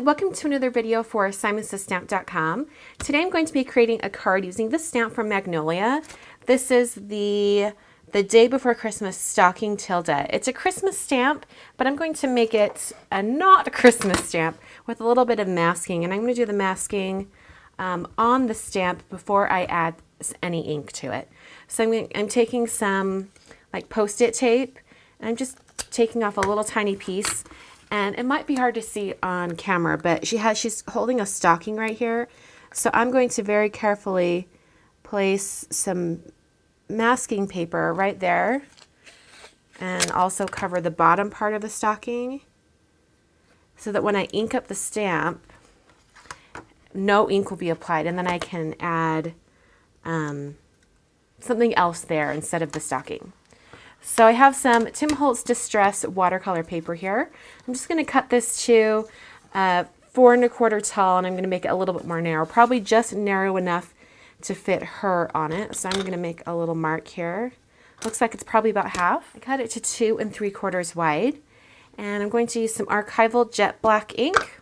welcome to another video for simonsthestamp.com. Today I'm going to be creating a card using this stamp from Magnolia. This is the day before Christmas stocking tilde. It's a Christmas stamp, but I'm going to make it a not a Christmas stamp with a little bit of masking, and I'm going to do the masking on the stamp before I add any ink to it. So I'm taking some like post-it tape, and I'm just taking off a little tiny piece. And it might be hard to see on camera, but she's holding a stocking right here. So I'm going to very carefully place some masking paper right there and also cover the bottom part of the stocking so that when I ink up the stamp, no ink will be applied, and then I can add something else there instead of the stocking. So I have some Tim Holtz Distress watercolor paper here. I'm just going to cut this to 4 1/4 tall, and I'm going to make it a little bit more narrow, probably just narrow enough to fit her on it. So I'm going to make a little mark here. Looks like it's probably about half. I cut it to 2 3/4 wide, and I'm going to use some archival jet black ink.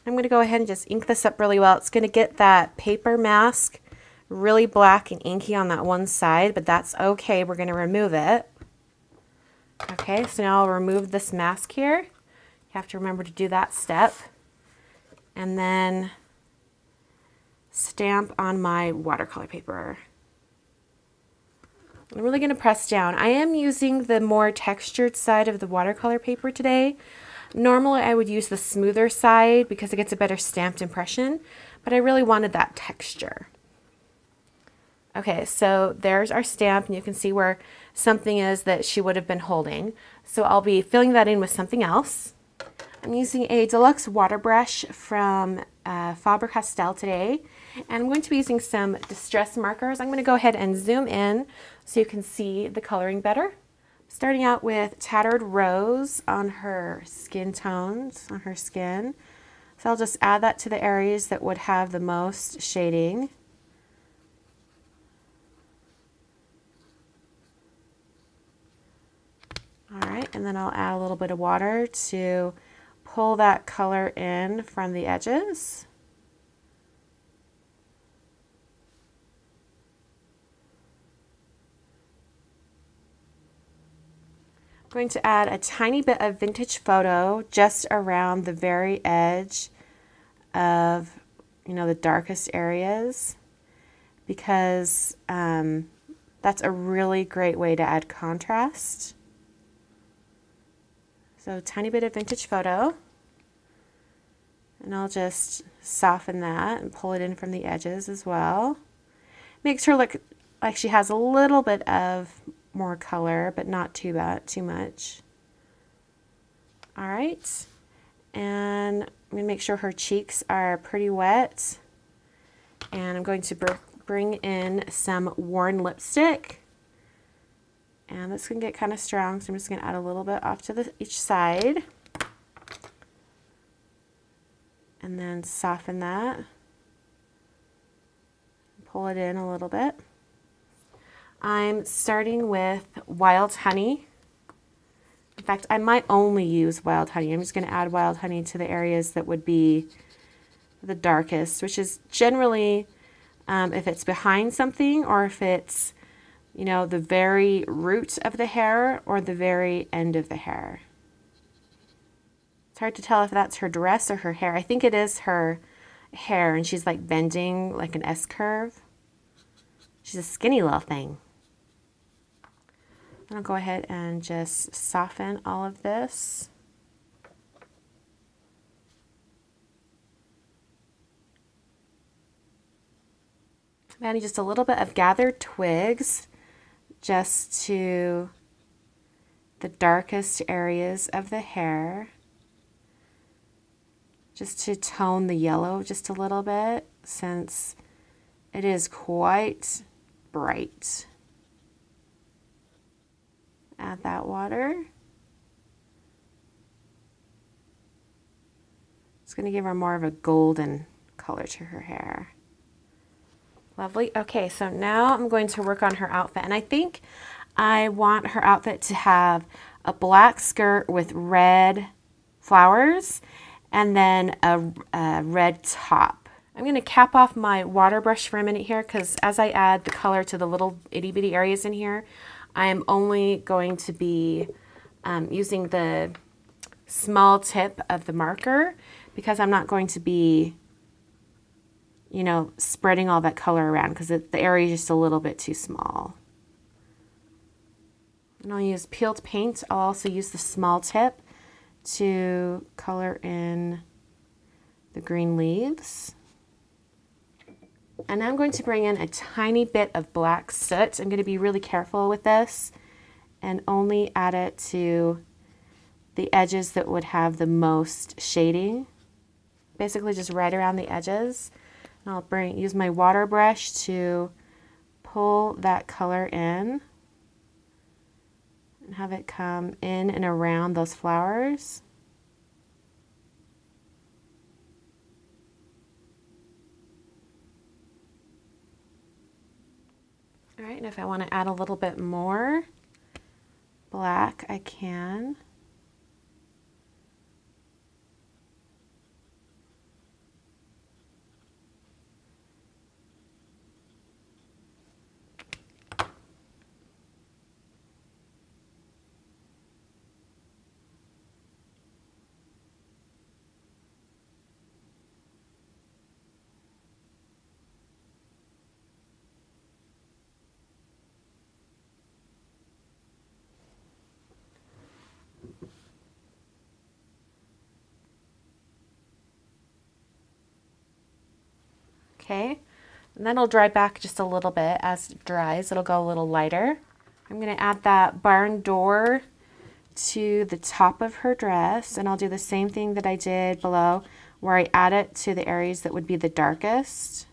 I'm going to go ahead and just ink this up really well. It's going to get that paper mask really black and inky on that one side, but that's okay. We're going to remove it. Okay, so now I'll remove this mask here. You have to remember to do that step. And then stamp on my watercolor paper. I'm really going to press down. I am using the more textured side of the watercolor paper today. Normally I would use the smoother side because it gets a better stamped impression, but I really wanted that texture. Okay, so there's our stamp, and you can see where something is that she would have been holding. So I'll be filling that in with something else. I'm using a deluxe water brush from Faber-Castell today, and I'm going to be using some distress markers. I'm going to go ahead and zoom in so you can see the coloring better. Starting out with Tattered Rose on her skin tones, on her skin. So I'll just add that to the areas that would have the most shading. Alright, and then I'll add a little bit of water to pull that color in from the edges. I'm going to add a tiny bit of Vintage Photo just around the very edge of, the darkest areas, because that's a really great way to add contrast. So a tiny bit of Vintage Photo, and I'll just soften that and pull it in from the edges as well. Makes her look like she has a little bit of more color, but not too much. All right, and I'm going to make sure her cheeks are pretty wet, and I'm going to bring in some worn lipstick. And this can get kind of strong, so I'm just going to add a little bit off to each side. And then soften that. Pull it in a little bit. I'm starting with Wild Honey. In fact, I might only use Wild Honey. I'm just going to add Wild Honey to the areas that would be the darkest, which is generally if it's behind something, or if it's the very root of the hair or the very end of the hair. It's hard to tell if that's her dress or her hair. I think it is her hair, and she's like bending like an S-curve. She's a skinny little thing. I'll go ahead and just soften all of this. I'm adding just a little bit of gathered twigs just to the darkest areas of the hair, just to tone the yellow just a little bit, since it is quite bright. Add that water. It's going to give her more of a golden color to her hair. Lovely. Okay, so now I'm going to work on her outfit, and I think I want her outfit to have a black skirt with red flowers, and then a red top. I'm going to cap off my water brush for a minute here because as I add the color to the little itty bitty areas in here, I am only going to be using the small tip of the marker because I'm not going to be, you know, spreading all that color around because the area is just a little bit too small. And I'll use peeled paint. I'll also use the small tip to color in the green leaves. And I'm going to bring in a tiny bit of black soot. I'm going to be really careful with this and only add it to the edges that would have the most shading. Basically just right around the edges. And I'll use my water brush to pull that color in and have it come in and around those flowers. All right, and if I want to add a little bit more black, I can. Okay, and then it'll dry back just a little bit. As it dries, it'll go a little lighter. I'm going to add that barn door to the top of her dress, and I'll do the same thing that I did below where I add it to the areas that would be the darkest.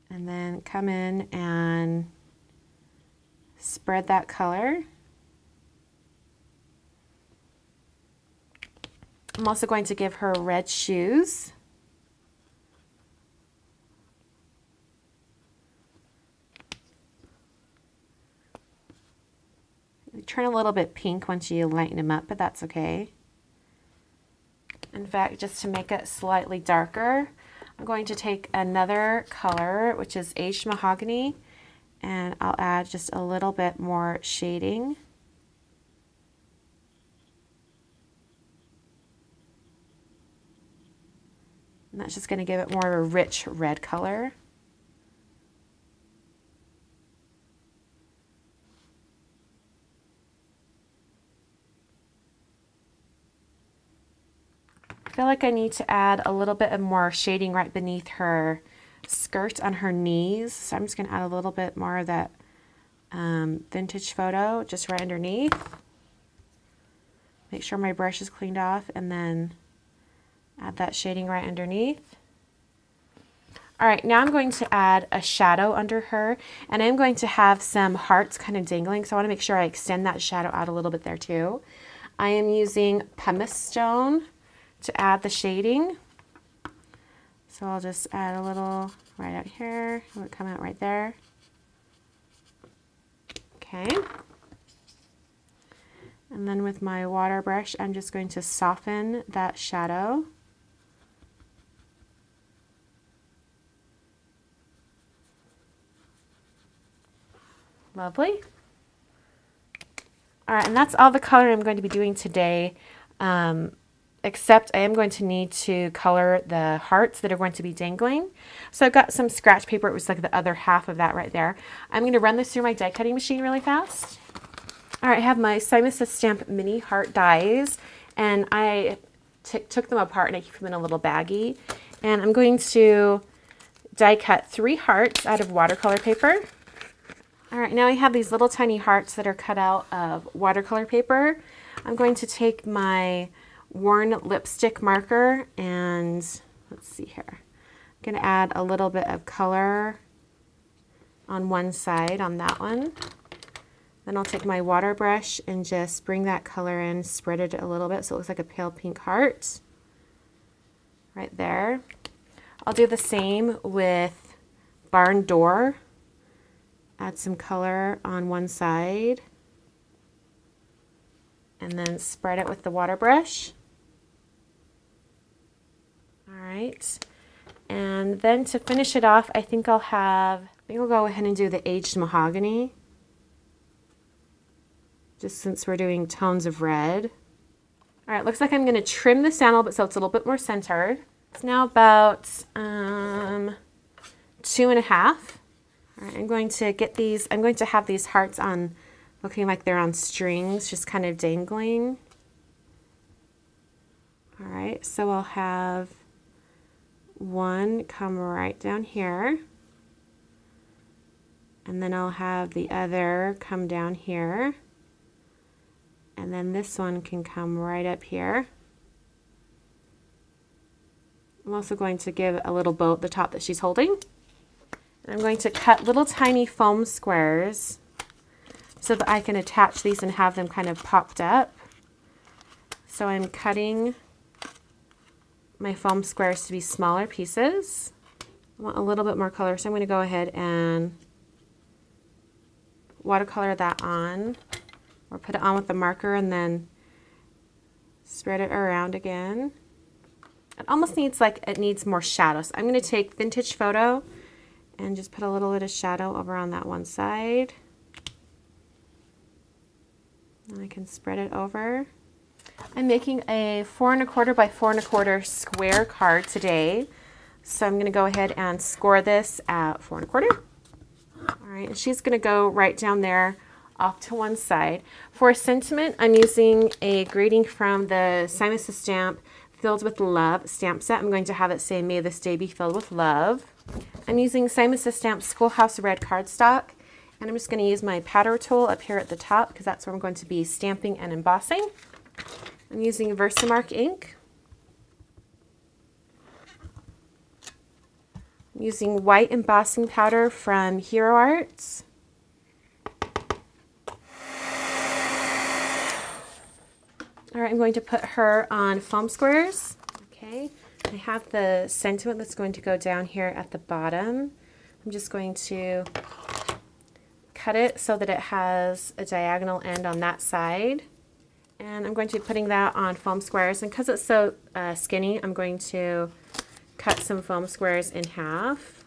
And then come in and spread that color. I'm also going to give her red shoes. They turn a little bit pink once you lighten them up, but that's okay. In fact, just to make it slightly darker, I'm going to take another color, which is aged mahogany, and I'll add just a little bit more shading. And that's just going to give it more of a rich red color. I feel like I need to add a little bit of more shading right beneath her skirt on her knees. So I'm just going to add a little bit more of that vintage photo just right underneath. Make sure my brush is cleaned off and then add that shading right underneath. All right, now I'm going to add a shadow under her, and I'm going to have some hearts kind of dangling, so I want to make sure I extend that shadow out a little bit there too. I am using pumice stone to add the shading. So I'll just add a little right out here. It will come out right there. Okay. And then with my water brush, I'm just going to soften that shadow. Lovely. All right, and that's all the color I'm going to be doing today, except I am going to need to color the hearts that are going to be dangling. So I've got some scratch paper. It was like the other half of that right there. I'm going to run this through my die cutting machine really fast. All right, I have my Simon Says Stamp mini heart dies, and I took them apart and I keep them in a little baggie. And I'm going to die cut 3 hearts out of watercolor paper. All right, now I have these little tiny hearts that are cut out of watercolor paper. I'm going to take my worn lipstick marker and let's see here. I'm going to add a little bit of color on one side on that one. Then I'll take my water brush and just bring that color in, spread it a little bit so it looks like a pale pink heart right there. I'll do the same with barn door. Add some color on one side. and then spread it with the water brush. All right. And then to finish it off, I think I'll go ahead and do the aged mahogany, just since we're doing tones of red. All right, looks like I'm going to trim the sandal, but so it's a little bit more centered. It's now about 2.5. All right, I'm going to have these hearts on, looking like they're on strings, just kind of dangling. All right, so I'll have one come right down here, and then I'll have the other come down here, and then this one can come right up here. I'm also going to give a little bow at the top that she's holding. And I'm going to cut little tiny foam squares so that I can attach these and have them kind of popped up. So I'm cutting my foam squares to be smaller pieces. I want a little bit more color, so I'm going to go ahead and watercolor that on, or put it on with the marker and then spread it around again. It almost needs it needs more shadow. So I'm going to take Vintage Photo and just put a little bit of shadow over on that one side. And I can spread it over. I'm making a 4 1/4 by 4 1/4 square card today. So I'm going to go ahead and score this at 4 1/4. All right, and she's going to go right down there off to one side. For a sentiment, I'm using a greeting from the Simon Says Stamp Filled with Love stamp set. I'm going to have it say, "May this day be filled with love." I'm using Simon Says Stamp Schoolhouse Red cardstock, and I'm just going to use my powder tool up here at the top because that's where I'm going to be stamping and embossing. I'm using Versamark ink. I'm using white embossing powder from Hero Arts. All right, I'm going to put her on foam squares. Okay, I have the sentiment that's going to go down here at the bottom. I'm just going to cut it so that it has a diagonal end on that side. And I'm going to be putting that on foam squares. And because it's so skinny, I'm going to cut some foam squares in half.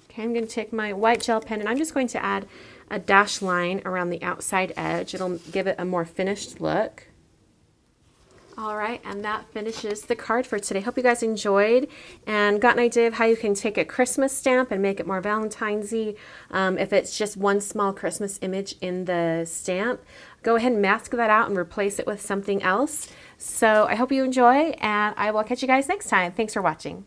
Okay, I'm going to take my white gel pen and I'm just going to add a dashed line around the outside edge. It'll give it a more finished look. All right, and that finishes the card for today. Hope you guys enjoyed and got an idea of how you can take a Christmas stamp and make it more Valentine's-y. If it's just one small Christmas image in the stamp, go ahead and mask that out and replace it with something else. So I hope you enjoy, and I will catch you guys next time. Thanks for watching.